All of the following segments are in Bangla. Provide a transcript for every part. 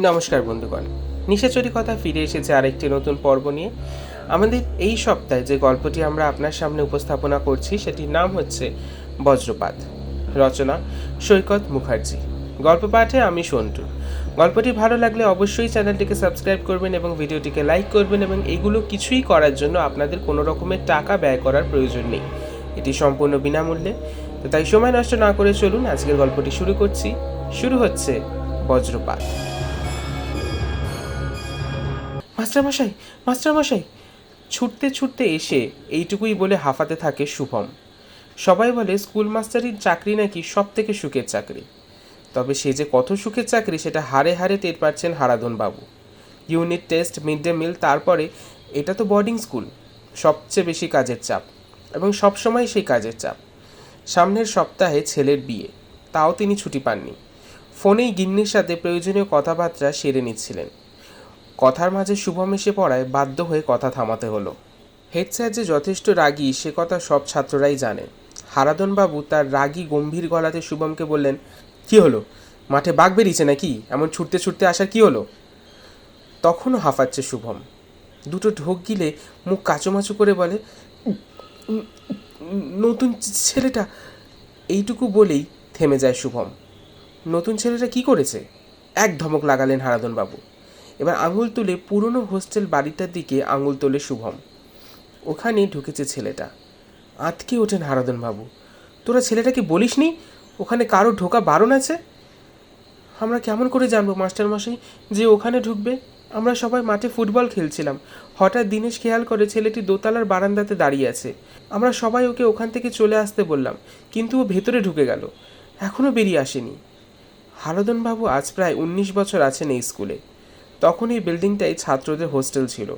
নমস্কার বন্ধুগণ, নিশাচরি কথা ফিরে এসেছে আরেকটি নতুন পর্ব নিয়ে। আমাদের এই সপ্তাহে যে গল্পটি আমরা আপনার সামনে উপস্থাপনা করছি সেটির নাম হচ্ছে বজ্রপাত। রচনা সৈকত মুখার্জি। গল্প পাঠে আমি সন্টু। গল্পটি ভালো লাগলে অবশ্যই চ্যানেলটিকে সাবস্ক্রাইব করবেন এবং ভিডিওটিকে লাইক করবেন, এবং এগুলো কিছুই করার জন্য আপনাদের কোনো রকমের টাকা ব্যয় করার প্রয়োজন নেই। এটি সম্পূর্ণ বিনামূল্যে। তো তাই সময় নষ্ট না করে চলুন আজকের গল্পটি শুরু করছি। শুরু হচ্ছে বজ্রপাত। মাস্টারমশাই, মাস্টারমশাই! ছুটতে ছুটতে এসে এইটুকুই বলে হাঁফাতে থাকে শুভম। সবাই বলে স্কুল মাস্টারির চাকরি নাকি সব থেকে সুখের চাকরি। তবে সে যে কত সুখের চাকরি সেটা হাড়ে হাড়ে টের পাচ্ছেন হারাধন বাবু। Unit test, mid day meal, তারপরে এটা তো বোর্ডিং স্কুল। সবচেয়ে বেশি কাজের চাপ, এবং সবসময় সেই কাজের চাপ। সামনের সপ্তাহে ছেলের বিয়ে, তাও তিনি ছুটি পাননি। ফোনেই গিন্নির সাথে প্রয়োজনীয় কথাবার্তা সেরে নিচ্ছিলেন। কথার মাঝে শুভম এসে পড়ায় বাধ্য হয়ে কথা থামাতে হলো। হেড স্যার যে যথেষ্ট রাগী সে কথা সব ছাত্ররাই জানে। হারাধনবাবু তার রাগী গম্ভীর গলাতে শুভমকে বললেন, কি হলো? মাঠে বাঘ বেরিয়েছে নাকি? এমন ছুটতে ছুটতে আসার কি হলো? তখনও হাঁফাচ্ছে শুভম। দুটো ঢোক গিলে মুখ কাচুমাচু করে বলে, নতুন ছেলেটা। এইটুকু বলেই থেমে যায় শুভম। নতুন ছেলেটা কি করেছে? এক ধমক লাগালেন হারাধনবাবু। এবার আঙুল তুলে পুরনো হোস্টেল বাড়িটার দিকে আঙুল তোলে শুভম। ওখানে ঢুকেছে ছেলেটা। আঁতকে ওঠেন হারাধনবাবু। তোরা ছেলেটাকে বলিসনি ওখানে কারো ঢোকা বারণ আছে? আমরা কেমন করে জানবো মাস্টারমশাই যে ওখানে ঢুকবে? আমরা সবাই মাঠে ফুটবল খেলছিলাম। হঠাৎ দিনেশ খেয়াল করে ছেলেটি দোতলার বারান্দাতে দাঁড়িয়ে আছে। আমরা সবাই ওকে ওখান থেকে চলে আসতে বললাম, কিন্তু ও ভেতরে ঢুকে গেল, এখনও বেরিয়ে আসেনি। হারাধনবাবু আজ প্রায় 19 বছর আছেন এই স্কুলে। তখন এই বিল্ডিংটাই ছাত্রদের হোস্টেল ছিল।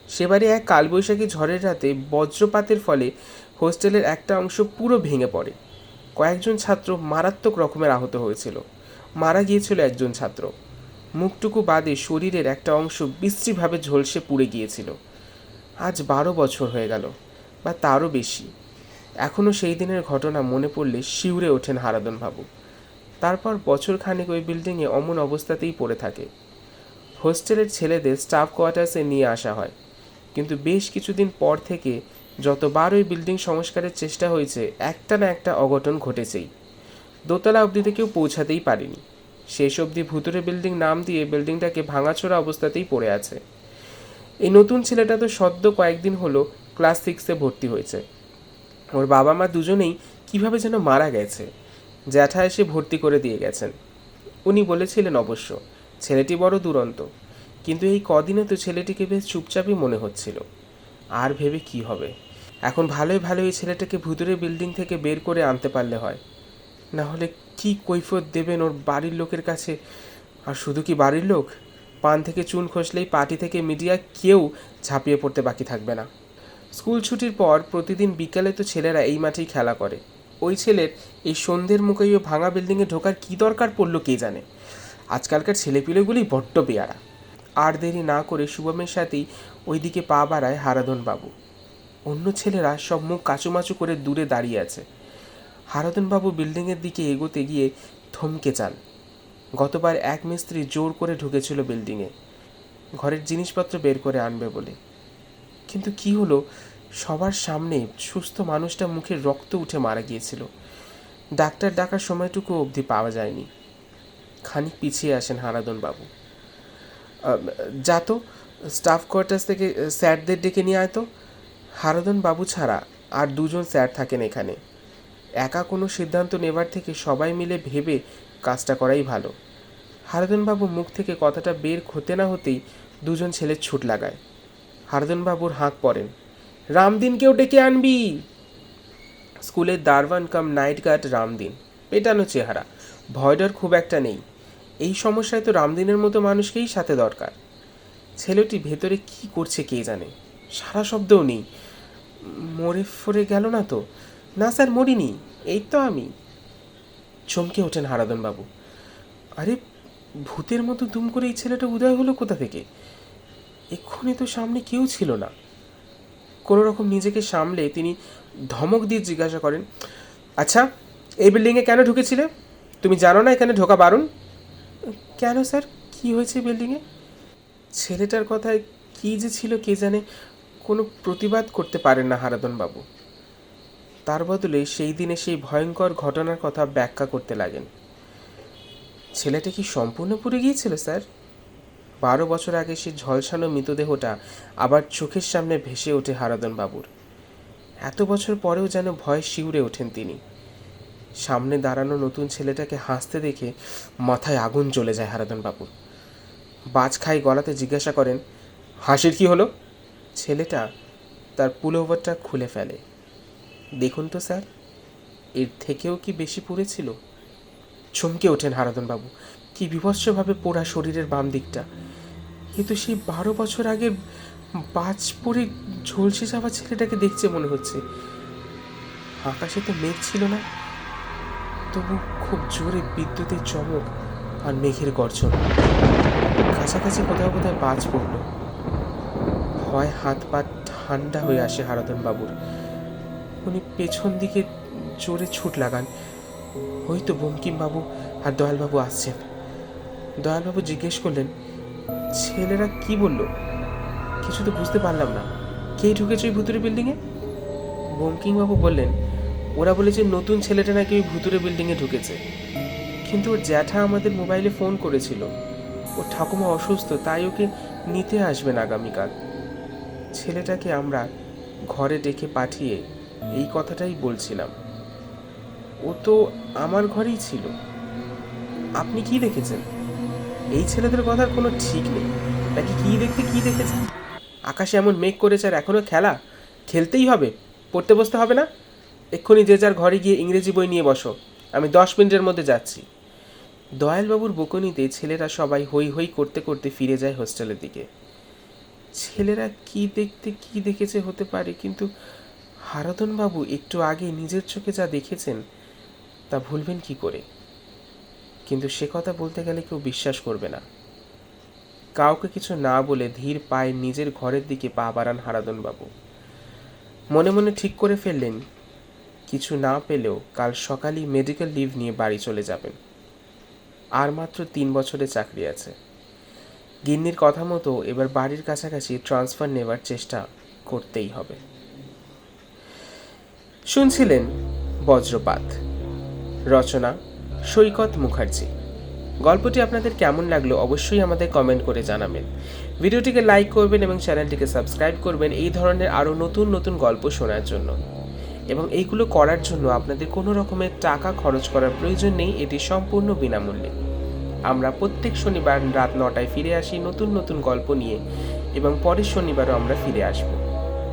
সেবারে এক কালবৈশাখী ঝড়ের রাতে বজ্রপাতের ফলে হোস্টেলের একটা অংশ পুরো ভেঙে পড়ে। কয়েকজন ছাত্র মারাত্মক রকমের আহত হয়েছিল। মারা গিয়েছিল একজন ছাত্র। মুখটুকু বাদে শরীরের একটা অংশ বিশ্রীভাবে ঝলসে পুড়ে গিয়েছিল। আজ 12 বছর হয়ে গেল, বা তারও বেশি। এখনও সেই দিনের ঘটনা মনে পড়লে শিউরে ওঠেন হারাধনবাবু। তারপর বছর খানেক ওই বিল্ডিংয়ে অমন অবস্থাতেই পড়ে থাকে। হোস্টেলের ছেলেদের স্টাফ কোয়ার্টার্সে নিয়ে আসা হয়, কিন্তু বেশ কিছুদিন পর থেকে যতবার ওই বিল্ডিং সংস্কারের চেষ্টা হয়েছে একটা না একটা অঘটন ঘটেছেই। দোতলা অবধিতে কেউ পৌঁছাতেই পারেনি। শেষ অবধি ভুতুরে বিল্ডিং নাম দিয়ে বিল্ডিংটাকে ভাঙাচোরা অবস্থাতেই পড়ে আছে। এই নতুন ছেলেটা তো সদ্য কয়েকদিন হলো ক্লাস 6-এ ভর্তি হয়েছে। ওর বাবা মা দুজনেই কিভাবে যেন মারা গেছে। জ্যাঠা এসে ভর্তি করে দিয়ে গেছেন। উনি বলেছিলেন অবশ্য ছেলেটি বড় দুরন্ত, কিন্তু এই কদিনে তো ছেলেটিকে বেশ চুপচাপই মনে হচ্ছিল। আর ভেবে কি হবে? এখন ভালোই ভালোই ছেলেটাকে ভুতুরে বিল্ডিং থেকে বের করে আনতে পারলে হয়। না হলে কি কৈফিয়ত দেবেন ওর বাড়ির লোকের কাছে? আর শুধু কি বাড়ির লোক, পান থেকে চুন খসলেই পার্টি থেকে মিডিয়া কেউ ঝাঁপিয়ে পড়তে বাকি থাকবে না। স্কুল ছুটির পর প্রতিদিন বিকালে তো ছেলেরা এই মাঠেই খেলা করে। ওই ছেলের এই সন্ধ্যের মুখেই ও ভাঙা বিল্ডিংয়ে ঢোকার কী দরকার পড়লো কে জানে। আজকালকার ছেলেপিলেগুলি বড্ড পেয়ারা। আর দেরি না করে শুভমের সাথেই ওইদিকে পা বাড়ায় হারাধনবাবু। অন্য ছেলেরা সব মুখ কাচুমাচু করে দূরে দাঁড়িয়ে আছে। হারাধনবাবু বিল্ডিংয়ের দিকে এগোতে গিয়ে থমকে যান। গতবার এক মিস্ত্রি জোর করে ঢুকেছিল বিল্ডিংয়ে, ঘরের জিনিসপত্র বের করে আনবে বলে। কিন্তু কি হলো, সবার সামনে সুস্থ মানুষটা মুখে রক্ত উঠে মারা গিয়েছিল। ডাক্তার ডাকার সময়টুকু অবধি পাওয়া যায়নি। খানিক পিছিয়ে আসেন হারাধনবাবু। যা তো, স্টাফ কোয়ার্টার্স থেকে স্যারদের ডেকে নিয়ে আয় তো। হারাধনবাবু ছাড়া আর দুজন স্যার থাকেন এখানে। একা কোনো সিদ্ধান্ত নেবার থেকে সবাই মিলে ভেবে কাজটা করাই ভালো। হারাধনবাবু মুখ থেকে কথাটা বের হতে না হতেই দুজন ছেলে ছুট লাগায়। হারাধনবাবুর হাঁক পড়েন, রামদিনকেও ডেকে আনবি। স্কুলের দারওয়ান কাম নাইট গার্ড রামদিন, পেটানো চেহারা, ভয়ডর খুব একটা নেই। এই সমস্যায় তো রামদিনের মতো মানুষকেই সাথে দরকার। ছেলেটি ভেতরে কি করছে কে জানে। সারা শব্দও নেই। মরে ফরে গেল না তো? না স্যার, মরিনি, এই তো আমি। চমকে ওঠেন হারাধনবাবু। আরে, ভূতের মতো দুম করে এই ছেলেটা উদয় হলো কোথা থেকে? এক্ষুনি তো সামনে কেউ ছিল না। কোনো রকম নিজেকে সামলে তিনি ধমক দিয়ে জিজ্ঞাসা করেন, আচ্ছা, এই বিল্ডিংয়ে কেন ঢুকেছিলে? তুমি জানো না এখানে ঢোকা বারণ? কেন স্যার, কি হয়েছে বিল্ডিংয়ে? ছেলেটার কথায় কি যে ছিল কে জানে, কোনো প্রতিবাদ করতে পারেন না হারাধনবাবু। তার বদলে সেই দিনে সেই ভয়ঙ্কর ঘটনার কথা ব্যাখ্যা করতে লাগেন। ছেলেটা কি সম্পূর্ণ পুড়ে গিয়েছিল স্যার? 12 বছর আগে সেই ঝলসানো মৃতদেহটা আবার চোখের সামনে ভেসে ওঠে হারাধনবাবুর। এত বছর পরেও যেন ভয়ে শিউরে ওঠেন তিনি। সামনে দাঁড়ানো নতুন ছেলেটাকে হাসতে দেখে মাথায় আগুন জ্বলে যায় হারাধনবাবুর। বাজ খাই গলাতে জিজ্ঞাসা করেন, হাসির কি হলো? ছেলেটা তার পুলোভারটা খুলে ফেলে। দেখুন তো স্যার, এর থেকেও কি বেশি পুড়েছিল? চমকে ওঠেন হারাধনবাবু। কি বিভৎসভাবে পোড়া শরীরের বাম দিকটা! এ তো সেই 12 বছর আগের বাজ পড়ে ঝলসে যাওয়া ছেলেটাকে দেখছে মনে হচ্ছে। আকাশে তো মেঘ ছিল না, তবু খুব জোরে বিদ্যুতের চমক আর মেঘের গর্জন। কাছাকাছি কোথাও কোথাও বাজ পড়ল। ভয় হাত পা ঠান্ডা হয়ে আসে হারাধনবাবুর। উনি পেছন দিকে জোরে ছুট লাগান। ওই তো বঙ্কিমবাবু আর দয়ালবাবু আসছেন। দয়ালবাবু জিজ্ঞেস করলেন, ছেলেরা কি বলল? কিছু তো বুঝতে পারলাম না। কে ঢুকেছে ওই ভুতুরে বিল্ডিংয়ে? বঙ্কিমবাবু বললেন, ওরা বলেছে নতুন ছেলেটা নাকি ওই ভুতুরে বিল্ডিংয়ে ঢুকেছে। কিন্তু ওর জ্যাঠা আমাদের মোবাইলে ফোন করেছিল, ওর ঠাকুমা অসুস্থ, তাই ওকে নিতে আসবেন আগামীকাল। ছেলেটাকে আমরা ঘরে ডেকে পাঠিয়ে এই কথাটাই বলছিলাম। ও তো আমার ঘরেই ছিল। আপনি কি দেখেছেন? এই ছেলেদের কথার কোনো ঠিক নেই, নাকি কি দেখতে কি দেখেছেন? আকাশে এমন মেঘ করেছে আর এখনও খেলা? খেলতেই হবে, পড়তে বসতে হবে না? এক্ষুনি যে যার ঘরে গিয়ে ইংরেজি বই নিয়ে বসো, আমি 10 মিনিটের মধ্যে যাচ্ছি। দয়ালবাবুর বকুনিতে ছেলেরা সবাই হই হই করতে করতে ফিরে যায় হোস্টেলের দিকে। ছেলেরা কি দেখতে কি দেখেছে হতে পারে, কিন্তু হারাধনবাবু একটু আগে নিজের চোখে যা দেখেছেন তা ভুলবেন কি করে? কিন্তু সে কথা বলতে গেলে কেউ বিশ্বাস করবে না। কাউকে কিছু না বলে ধীর পায়ে নিজের ঘরের দিকে পা বাড়ান হারাধনবাবু। মনে মনে ঠিক করে ফেললেন, কিছু না পেলেও কাল সকালেই মেডিকেল লিভ নিয়ে বাড়ি চলে যাবেন। আর মাত্র 3 বছরের চাকরি আছে। গিন্নির কথা মতো এবার বাড়ির কাছাকাছি ট্রান্সফার নেবার চেষ্টা করতেই হবে। শুনছিলেন বজ্রপাত, রচনা সৈকত মুখার্জি। গল্পটি আপনাদের কেমন লাগলো অবশ্যই আমাদের কমেন্ট করে জানাবেন। ভিডিওটিকে লাইক করবেন এবং চ্যানেলটিকে সাবস্ক্রাইব করবেন এই ধরনের আরও নতুন নতুন গল্প শোনার জন্য। এবং এইগুলো করার জন্য আপনাদের কোনো রকমের টাকা খরচ করার প্রয়োজন নেই, এটি সম্পূর্ণ বিনামূল্যে। আমরা প্রত্যেক শনিবার রাত 9টায় ফিরে আসি নতুন নতুন গল্প নিয়ে, এবং পরের শনিবারও আমরা ফিরে আসব।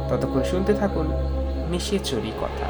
ততক্ষণ শুনতে থাকুন নিশিচুরি কথা।